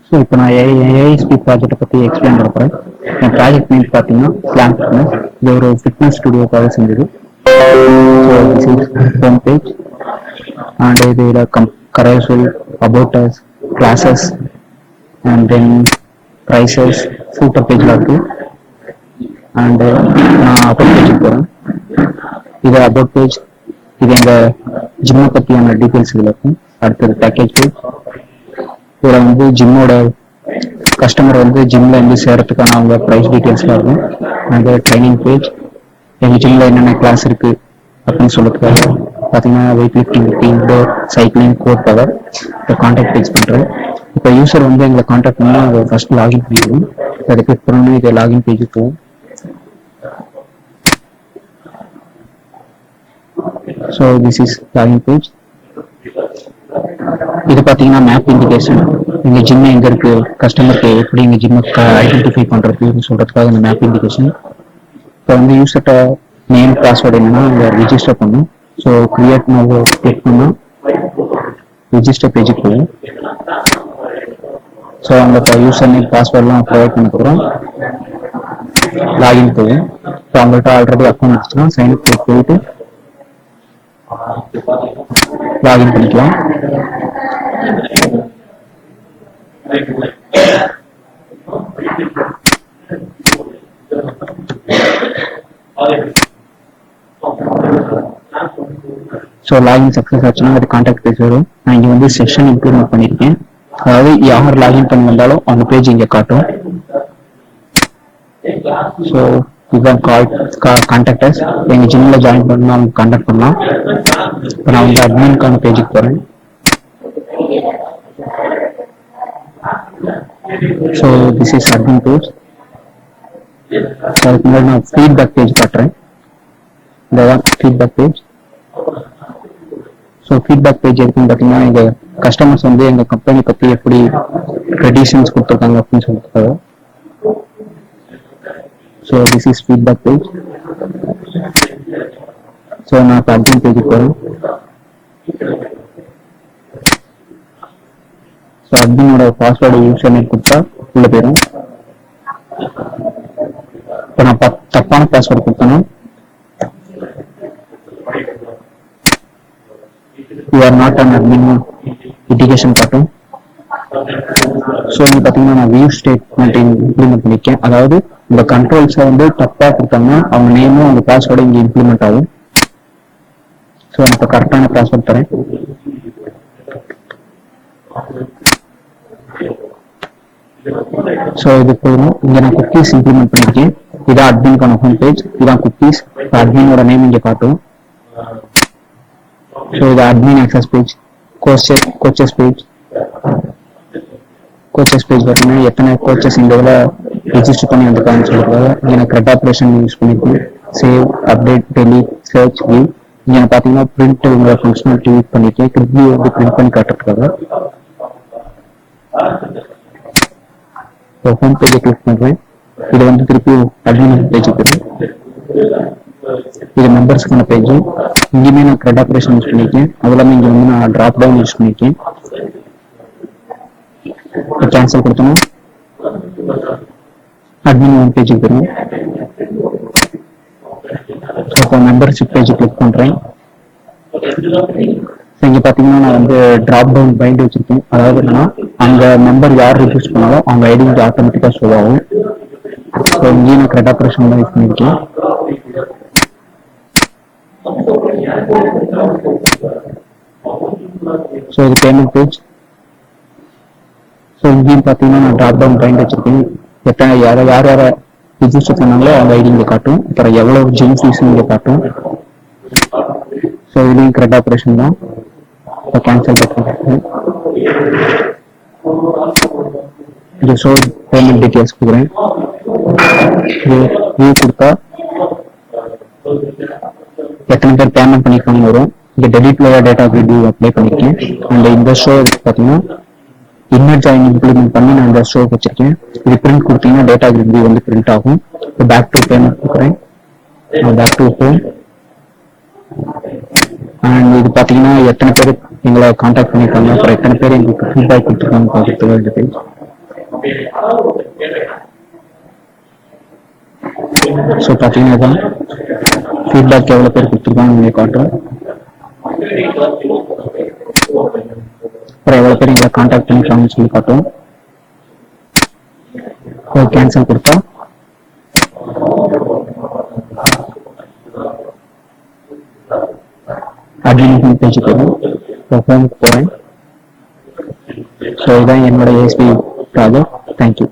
So இப்போ நான் ஏஐஎஸ்பி ப்ராஜெக்ட்டை பற்றி எக்ஸ்பிளைன் பண்ண போகிறேன். என் ப்ராஜெக்ட் நேம் பார்த்தீங்கன்னா ஸ்லாம் ஃபிட்னஸ். இது ஒரு ஃபிட்னஸ் ஸ்டுடியோக்காக செஞ்சது. So this is home page and இதில் carousel, about us, classes and then prices, footer பேஜில் இருக்குது. அண்டு நான் அபவுட் பேஜுக்கு போகிறேன். இது அபவுட் பேஜ். இது எங்கள் ஜிம்மை பற்றியான டீட்டெயில்ஸ் இதில் இருக்கும். அடுத்தது பேக்கேஜ் பேஜ். இதில் வந்து ஜிம்மோட கஸ்டமர் வந்து ஜிம்மில் வந்து சேர்றதுக்கான அவங்க ப்ரைஸ் டீட்டெயில்ஸ்லாம் இருக்கும். அந்த ட்ரைனிங் பேஜ், எங்கள் ஜிம்மில் என்னென்ன கிளாஸ் இருக்குது அப்படின்னு சொல்லுறதுக்காக பார்த்தீங்கன்னா weight lifting, indoor, cycling, core power. இப்போ கான்டாக்ட் பேஜ் பண்ணுறேன். இப்போ யூசர் வந்து எங்களை கான்டாக்ட் பண்ணால் அதை ஃபர்ஸ்ட் லாகின் பண்ணிடுவோம். அதை கிளிக் பண்ணணும். இது லாகின் பேஜுக்கு போகும். So this is login page. இது பார்த்தீங்கன்னா மேப் இண்டிகேஷன். எங்கள் ஜிம் எங்கே இருக்குது, கஸ்டமருக்கு எப்படி எங்கள் ஜிம்மை ஐடென்டிஃபை பண்ணுறதுன்னு சொல்கிறதுக்காக இந்த மேப் இண்டிகேஷன். இப்போ வந்து யூசர்கிட்ட நேம், பாஸ்வேர்டு என்னன்னா இங்கே ரிஜிஸ்டர் பண்ணும். ஸோ கிரியேட் நவ் கிளிக் பண்ணால் ரிஜிஸ்டர் பேஜுக்கு போகும். ஸோ அவங்க யூசர் நேம், பாஸ்வேர்ட்லாம் ப்ரொவைட் பண்ணதுக்கப்புறம் லாகின் போகும். ஸோ அவங்கள்ட்ட ஆல்ரெடி அக்கௌண்ட் இருந்துச்சுன்னா சைன் அப் போயிட்டு லாகின் பண்ணிக்கலாம். ஸோ லாகின் சக்ஸஸ் ஆச்சுன்னா அது கான்டாக்ட் பேஜ் வரும். நான் இங்கே வந்து செஷன் இம்ப்ளிமெண்ட் பண்ணியிருக்கேன். அதாவது யார் லாகின் பண்ணி வந்தாலும் அந்த பேஜ் இங்கே காட்டும். ஸோ இதுதான் கான்டாக்டர்ஸ். எங்கள் ஜிம்மில் ஜாயின் பண்ணால் அவங்க கான்டாக்ட் பண்ணலாம். இப்போ நான் வந்து அட்மின்கான பேஜுக்கு போகிறேன். So this is admin page. அதுக்கு முன்னாடி நான் ஃபீட்பேக் பேஜ் காட்டுறேன். இதுதான் feedback page. So feedback page இருக்குன்னு பார்த்தீங்கன்னா எங்கள் கஸ்டமர்ஸ் வந்து எங்கள் கம்பெனி பற்றி எப்படி ட்ரெடிஷன்ஸ் கொடுத்துருக்காங்க அப்படின்னு சொல்லிட்டு. So this is feedback page. So நான் இப்போ அட்மின் பேஜுக்கு போகிறேன். ஸோ அட்மினோட பாஸ்வேர்டு யூசர் நேம் கொடுத்தா உள்ள போயிடும். இப்போ நான் தப்பான பாஸ்வேர்டு கொடுத்தேன்னா you are not an admin indication காட்டும். ஸோ இங்கே பார்த்தீங்கன்னா நான் வியூ ஸ்டேட்மெண்ட் இம்ப்ளிமெண்ட் பண்ணியிருக்கேன். அதாவது இந்த கண்ட்ரோல்ஸை வந்து தப்பாக கொடுத்தாங்கன்னா அவங்க நேமும் அவங்க பாஸ்வேர்டு இங்கே இம்ப்ளிமெண்ட் ஆகும். ஸோ நான் இப்போ கரெக்டான பாஸ்வேர்ட் தரேன். ஸோ இது போதும். இங்கே நான் குக்கீஸ் இம்ப்ளிமெண்ட் பண்ணியிருக்கேன். இதான் அட்மின்கான ஹோம் பேஜ். இதான் குக்கீஸ். அட்மினோட நேம் இங்கே காட்டும். ஸோ இது admin access page. Coaches page. Coaches page பார்த்தீங்கன்னா எத்தனை கோச்சஸ் இந்த இதில் ரெஜிஸ்டர் பண்ணி வந்திருக்காங்கன்னு சொல்லியிருக்காங்க. இங்கே நான் க்ரெட் ஆப்ரேஷன் யூஸ் பண்ணியிருக்கேன். Save, update, delete, search, view. இங்கே பார்த்தீங்கன்னா பிரிண்ட் உங்களோட ஃபங்க்ஷனாலிட்டி யூஸ் பண்ணியிருக்கேன். கிரிப்வியூ வந்து பிரிண்ட் பண்ணி காட்டுறதுக்காக. ஸோ ஹோம் பேஜை கிளிக் பண்ணுறேன். இது வந்து திருப்பி அட்மின் பேஜுக்கு வரும். இது மெம்பர்ஸ்க்கான பேஜ். இங்கேயுமே நான் க்ரெட் ஆப்ரேஷன் யூஸ் பண்ணியிருக்கேன். அது இல்லாமல் இங்கே வந்து நான் ட்ராப் டவுன் யூஸ் பண்ணியிருக்கேன். கேன்சல் கொடுத்தோம்னா அட்மின் ஹோம் பேஜுக்கு வரும். இப்போ மெம்பர்ஷிப் பேஜ் கிளிக் பண்ணுறேன். இங்கே பார்த்தீங்கன்னா நான் வந்து ட்ராப் டவுன் பைண்ட் வச்சிருக்கேன். அதாவது என்னன்னா அந்த மெம்பர் யார் ரிஜிஸ்டர் பண்ணாலும் அவங்க ஐடி வந்து ஆட்டோமேட்டிக்காக ஷோ ஆகும். ஸோ இங்கேயும் நான் க்ரெட் ஆப்ரேஷன் தான் யூஸ் பண்ணியிருக்கேன். ஸோ இது பேமெண்ட் பேஜ். ஸோ இங்கேயும் பார்த்தீங்கன்னா நான் ட்ராப் டவுன் பைண்ட் வச்சிருக்கேன். எத்தனை யார் ரிஜிஸ்டர் பண்ணாங்களோ அவங்க ஐடி இங்கே காட்டும். அப்புறம் எவ்வளோ ஜிம் ஃபீஸ் இங்கே காட்டும். ஸோ இதுலேயும் க்ரெட் ஆப்ரேஷன் தான். இப்போ கேன்சல் பண்ணுறேன். இது ஷோ பேமெண்ட் டீட்டெயில்ஸ் கொடுக்குறேன். வியூ கொடுத்தா எத்தனை பேர் பேமெண்ட் பண்ணிருக்காங்க வரும். இங்கே delete layer data grid apply பண்ணியிருக்கேன். அண்ட் இந்த ஷோ பார்த்தீங்கன்னா இன்னர் ஜாயின் இம்ப்ளிமெண்ட் பண்ணி நான் இந்த ஷோ வச்சிருக்கேன். இது பிரிண்ட் கொடுத்தீங்கன்னா டேட்டா கிரிட் வந்து பிரிண்ட் ஆகும். இப்போ பேக் டு பேமெண்ட் கொடுக்குறேன். Back to home. அண்ட் இது பார்த்தீங்கன்னா எத்தனை பேர் எங்களை காண்டாக்ட் பண்ணியிருக்காங்க. அப்புறம் எத்தனை பேர் எங்களுக்கு ஃபீட்பேக் கொடுத்துருக்காங்க பார்க்குறதுக்கு இந்த பேஜ். ஸோ பார்த்தீங்கன்னா ஃபீட்பேக் எவ்வளோ பேர் கொடுத்துருக்காங்க உங்களை காட்டுறோம். அப்புறம் எவ்வளோ பேர் எங்களை காண்டாக்ட் பண்ணிருக்காங்கன்னு சொல்லி காட்டுவோம். கேன்சல் கொடுத்தா அட்மின் பேஜுக்கு வரும். ஹோமுக்கு போகிறேன். ஸோ இதான் என்னோட ஏஎஸ்பி ப்ராஜெக்ட். தேங்க்யூ.